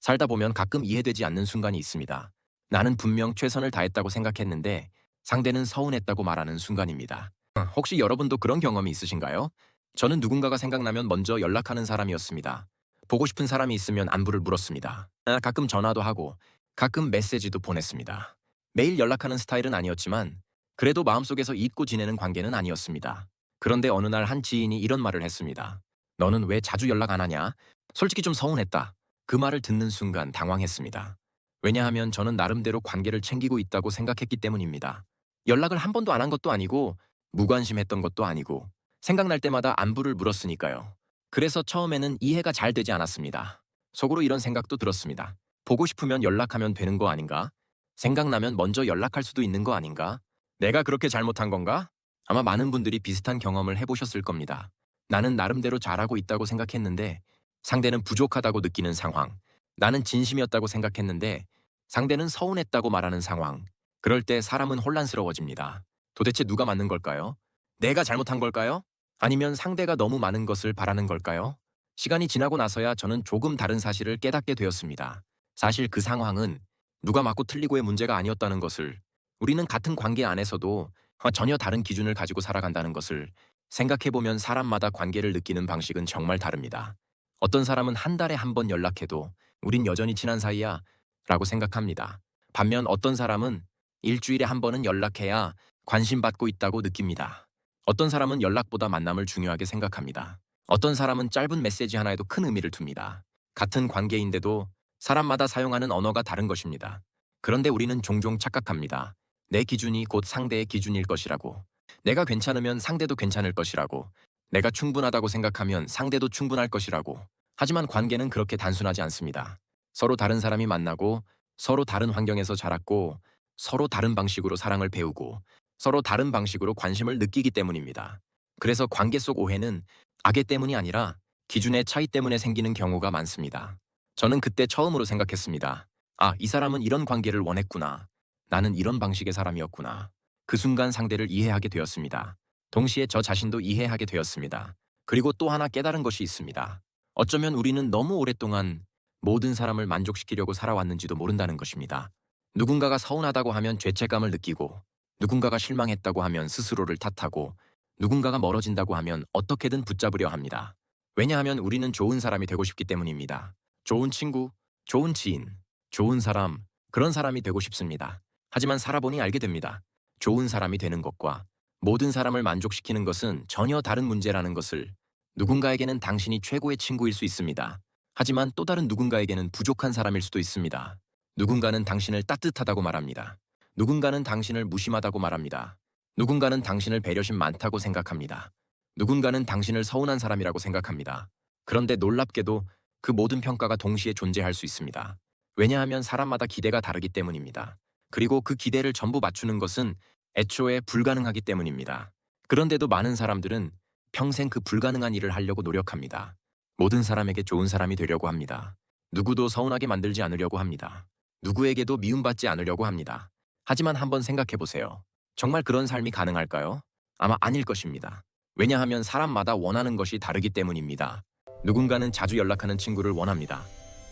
살다 보면 가끔 이해되지 않는 순간이 있습니다. 나는 분명 최선을 다했다고 생각했는데 상대는 서운했다고 말하는 순간입니다. 혹시 여러분도 그런 경험이 있으신가요? 저는 누군가가 생각나면 먼저 연락하는 사람이었습니다. 보고 싶은 사람이 있으면 안부를 물었습니다. 가끔 전화도 하고 가끔 메시지도 보냈습니다. 매일 연락하는 스타일은 아니었지만 그래도 마음속에서 잊고 지내는 관계는 아니었습니다. 그런데 어느 날 한 지인이 이런 말을 했습니다. 너는 왜 자주 연락 안 하냐? 솔직히 좀 서운했다. 그 말을 듣는 순간 당황했습니다. 왜냐하면 저는 나름대로 관계를 챙기고 있다고 생각했기 때문입니다. 연락을 한 번도 안 한 것도 아니고 무관심했던 것도 아니고 생각날 때마다 안부를 물었으니까요. 그래서 처음에는 이해가 잘 되지 않았습니다. 속으로 이런 생각도 들었습니다. 보고 싶으면 연락하면 되는 거 아닌가? 생각나면 먼저 연락할 수도 있는 거 아닌가? 내가 그렇게 잘못한 건가? 아마 많은 분들이 비슷한 경험을 해보셨을 겁니다. 나는 나름대로 잘하고 있다고 생각했는데 상대는 부족하다고 느끼는 상황. 나는 진심이었다고 생각했는데 상대는 서운했다고 말하는 상황. 그럴 때 사람은 혼란스러워집니다. 도대체 누가 맞는 걸까요? 내가 잘못한 걸까요? 아니면 상대가 너무 많은 것을 바라는 걸까요? 시간이 지나고 나서야 저는 조금 다른 사실을 깨닫게 되었습니다. 사실 그 상황은 누가 맞고 틀리고의 문제가 아니었다는 것을, 우리는 같은 관계 안에서도 전혀 다른 기준을 가지고 살아간다는 것을 생각해보면 사람마다 관계를 느끼는 방식은 정말 다릅니다. 어떤 사람은 한 달에 한 번 연락해도 우린 여전히 친한 사이야 라고 생각합니다. 반면 어떤 사람은 일주일에 한 번은 연락해야 관심받고 있다고 느낍니다. 어떤 사람은 연락보다 만남을 중요하게 생각합니다. 어떤 사람은 짧은 메시지 하나에도 큰 의미를 둡니다. 같은 관계인데도 사람마다 사용하는 언어가 다른 것입니다. 그런데 우리는 종종 착각합니다. 내 기준이 곧 상대의 기준일 것이라고. 내가 괜찮으면 상대도 괜찮을 것이라고. 내가 충분하다고 생각하면 상대도 충분할 것이라고. 하지만 관계는 그렇게 단순하지 않습니다. 서로 다른 사람이 만나고 서로 다른 환경에서 자랐고 서로 다른 방식으로 사랑을 배우고 서로 다른 방식으로 관심을 느끼기 때문입니다. 그래서 관계 속 오해는 악의 때문이 아니라 기준의 차이 때문에 생기는 경우가 많습니다. 저는 그때 처음으로 생각했습니다. 아, 이 사람은 이런 관계를 원했구나. 나는 이런 방식의 사람이었구나. 그 순간 상대를 이해하게 되었습니다. 동시에 저 자신도 이해하게 되었습니다. 그리고 또 하나 깨달은 것이 있습니다. 어쩌면 우리는 너무 오랫동안 모든 사람을 만족시키려고 살아왔는지도 모른다는 것입니다. 누군가가 서운하다고 하면 죄책감을 느끼고, 누군가가 실망했다고 하면 스스로를 탓하고, 누군가가 멀어진다고 하면 어떻게든 붙잡으려 합니다. 왜냐하면 우리는 좋은 사람이 되고 싶기 때문입니다. 좋은 친구, 좋은 지인, 좋은 사람, 그런 사람이 되고 싶습니다. 하지만 살아보니 알게 됩니다. 좋은 사람이 되는 것과 모든 사람을 만족시키는 것은 전혀 다른 문제라는 것을. 누군가에게는 당신이 최고의 친구일 수 있습니다. 하지만 또 다른 누군가에게는 부족한 사람일 수도 있습니다. 누군가는 당신을 따뜻하다고 말합니다. 누군가는 당신을 무심하다고 말합니다. 누군가는 당신을 배려심 많다고 생각합니다. 누군가는 당신을 서운한 사람이라고 생각합니다. 그런데 놀랍게도 그 모든 평가가 동시에 존재할 수 있습니다. 왜냐하면 사람마다 기대가 다르기 때문입니다. 그리고 그 기대를 전부 맞추는 것은 애초에 불가능하기 때문입니다. 그런데도 많은 사람들은 평생 그 불가능한 일을 하려고 노력합니다. 모든 사람에게 좋은 사람이 되려고 합니다. 누구도 서운하게 만들지 않으려고 합니다. 누구에게도 미움받지 않으려고 합니다. 하지만 한번 생각해 보세요. 정말 그런 삶이 가능할까요? 아마 아닐 것입니다. 왜냐하면 사람마다 원하는 것이 다르기 때문입니다. 누군가는 자주 연락하는 친구를 원합니다.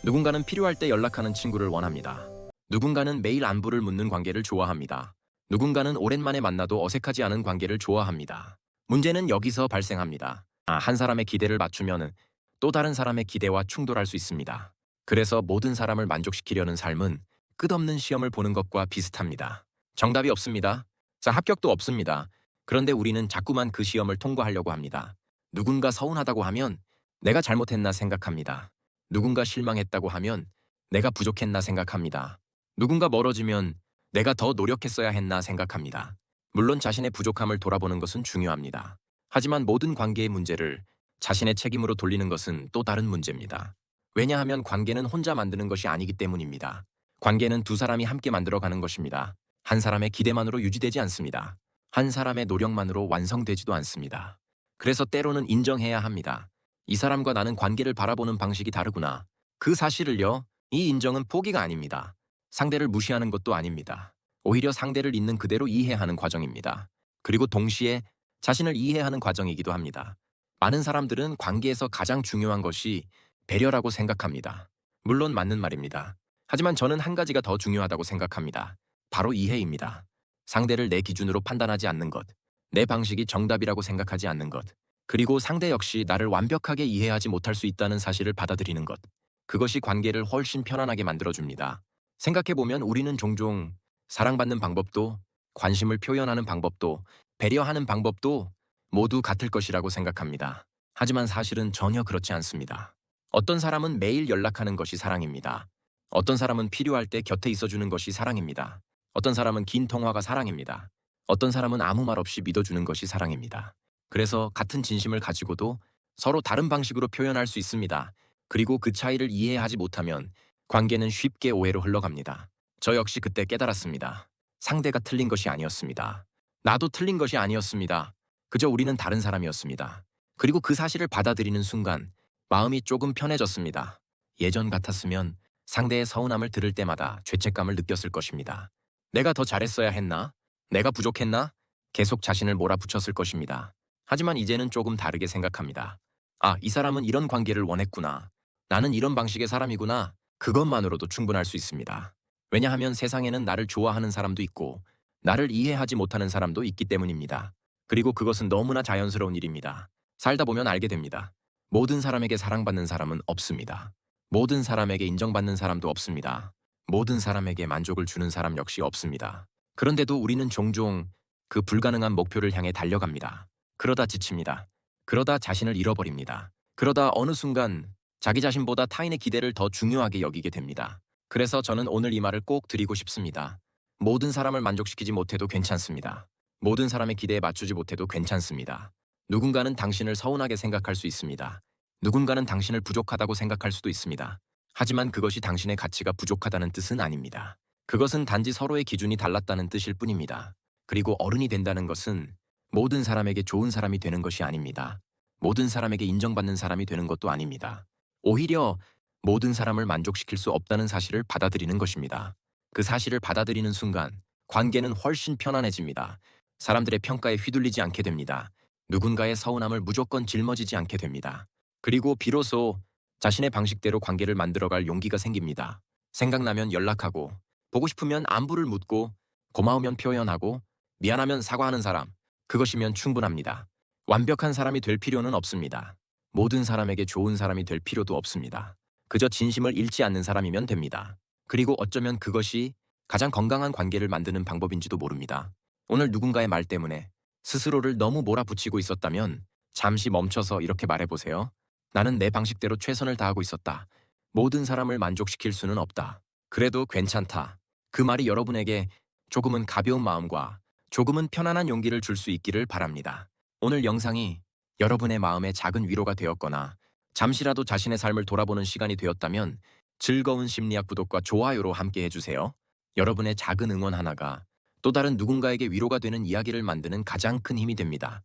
누군가는 필요할 때 연락하는 친구를 원합니다. 누군가는 매일 안부를 묻는 관계를 좋아합니다. 누군가는 오랜만에 만나도 어색하지 않은 관계를 좋아합니다. 문제는 여기서 발생합니다. 한 사람의 기대를 맞추면 또 다른 사람의 기대와 충돌할 수 있습니다. 그래서 모든 사람을 만족시키려는 삶은 끝없는 시험을 보는 것과 비슷합니다. 정답이 없습니다. 자, 합격도 없습니다. 그런데 우리는 자꾸만 그 시험을 통과하려고 합니다. 누군가 서운하다고 하면 내가 잘못했나 생각합니다. 누군가 실망했다고 하면 내가 부족했나 생각합니다. 누군가 멀어지면 내가 더 노력했어야 했나 생각합니다. 물론 자신의 부족함을 돌아보는 것은 중요합니다. 하지만 모든 관계의 문제를 자신의 책임으로 돌리는 것은 또 다른 문제입니다. 왜냐하면 관계는 혼자 만드는 것이 아니기 때문입니다. 관계는 두 사람이 함께 만들어가는 것입니다. 한 사람의 기대만으로 유지되지 않습니다. 한 사람의 노력만으로 완성되지도 않습니다. 그래서 때로는 인정해야 합니다. 이 사람과 나는 관계를 바라보는 방식이 다르구나. 그 사실을요, 이 인정은 포기가 아닙니다. 상대를 무시하는 것도 아닙니다. 오히려 상대를 있는 그대로 이해하는 과정입니다. 그리고 동시에 자신을 이해하는 과정이기도 합니다. 많은 사람들은 관계에서 가장 중요한 것이 배려라고 생각합니다. 물론 맞는 말입니다. 하지만 저는 한 가지가 더 중요하다고 생각합니다. 바로 이해입니다. 상대를 내 기준으로 판단하지 않는 것, 내 방식이 정답이라고 생각하지 않는 것, 그리고 상대 역시 나를 완벽하게 이해하지 못할 수 있다는 사실을 받아들이는 것. 그것이 관계를 훨씬 편안하게 만들어줍니다. 생각해보면 우리는 종종 사랑받는 방법도, 관심을 표현하는 방법도, 배려하는 방법도 모두 같을 것이라고 생각합니다. 하지만 사실은 전혀 그렇지 않습니다. 어떤 사람은 매일 연락하는 것이 사랑입니다. 어떤 사람은 필요할 때 곁에 있어주는 것이 사랑입니다. 어떤 사람은 긴 통화가 사랑입니다. 어떤 사람은 아무 말 없이 믿어주는 것이 사랑입니다. 그래서 같은 진심을 가지고도 서로 다른 방식으로 표현할 수 있습니다. 그리고 그 차이를 이해하지 못하면 관계는 쉽게 오해로 흘러갑니다. 저 역시 그때 깨달았습니다. 상대가 틀린 것이 아니었습니다. 나도 틀린 것이 아니었습니다. 그저 우리는 다른 사람이었습니다. 그리고 그 사실을 받아들이는 순간 마음이 조금 편해졌습니다. 예전 같았으면 상대의 서운함을 들을 때마다 죄책감을 느꼈을 것입니다. 내가 더 잘했어야 했나? 내가 부족했나? 계속 자신을 몰아붙였을 것입니다. 하지만 이제는 조금 다르게 생각합니다. 아, 이 사람은 이런 관계를 원했구나. 나는 이런 방식의 사람이구나. 그것만으로도 충분할 수 있습니다. 왜냐하면 세상에는 나를 좋아하는 사람도 있고 나를 이해하지 못하는 사람도 있기 때문입니다. 그리고 그것은 너무나 자연스러운 일입니다. 살다 보면 알게 됩니다. 모든 사람에게 사랑받는 사람은 없습니다. 모든 사람에게 인정받는 사람도 없습니다. 모든 사람에게 만족을 주는 사람 역시 없습니다. 그런데도 우리는 종종 그 불가능한 목표를 향해 달려갑니다. 그러다 지칩니다. 그러다 자신을 잃어버립니다. 그러다 어느 순간 자기 자신보다 타인의 기대를 더 중요하게 여기게 됩니다. 그래서 저는 오늘 이 말을 꼭 드리고 싶습니다. 모든 사람을 만족시키지 못해도 괜찮습니다. 모든 사람의 기대에 맞추지 못해도 괜찮습니다. 누군가는 당신을 서운하게 생각할 수 있습니다. 누군가는 당신을 부족하다고 생각할 수도 있습니다. 하지만 그것이 당신의 가치가 부족하다는 뜻은 아닙니다. 그것은 단지 서로의 기준이 달랐다는 뜻일 뿐입니다. 그리고 어른이 된다는 것은 모든 사람에게 좋은 사람이 되는 것이 아닙니다. 모든 사람에게 인정받는 사람이 되는 것도 아닙니다. 오히려 모든 사람을 만족시킬 수 없다는 사실을 받아들이는 것입니다. 그 사실을 받아들이는 순간 관계는 훨씬 편안해집니다. 사람들의 평가에 휘둘리지 않게 됩니다. 누군가의 서운함을 무조건 짊어지지 않게 됩니다. 그리고 비로소 자신의 방식대로 관계를 만들어갈 용기가 생깁니다. 생각나면 연락하고, 보고 싶으면 안부를 묻고, 고마우면 표현하고, 미안하면 사과하는 사람, 그것이면 충분합니다. 완벽한 사람이 될 필요는 없습니다. 모든 사람에게 좋은 사람이 될 필요도 없습니다. 그저 진심을 잃지 않는 사람이면 됩니다. 그리고 어쩌면 그것이 가장 건강한 관계를 만드는 방법인지도 모릅니다. 오늘 누군가의 말 때문에 스스로를 너무 몰아붙이고 있었다면 잠시 멈춰서 이렇게 말해보세요. 나는 내 방식대로 최선을 다하고 있었다. 모든 사람을 만족시킬 수는 없다. 그래도 괜찮다. 그 말이 여러분에게 조금은 가벼운 마음과 조금은 편안한 용기를 줄 수 있기를 바랍니다. 오늘 영상이 여러분의 마음에 작은 위로가 되었거나 잠시라도 자신의 삶을 돌아보는 시간이 되었다면 즐거운 심리학 구독과 좋아요로 함께 해주세요. 여러분의 작은 응원 하나가 또 다른 누군가에게 위로가 되는 이야기를 만드는 가장 큰 힘이 됩니다.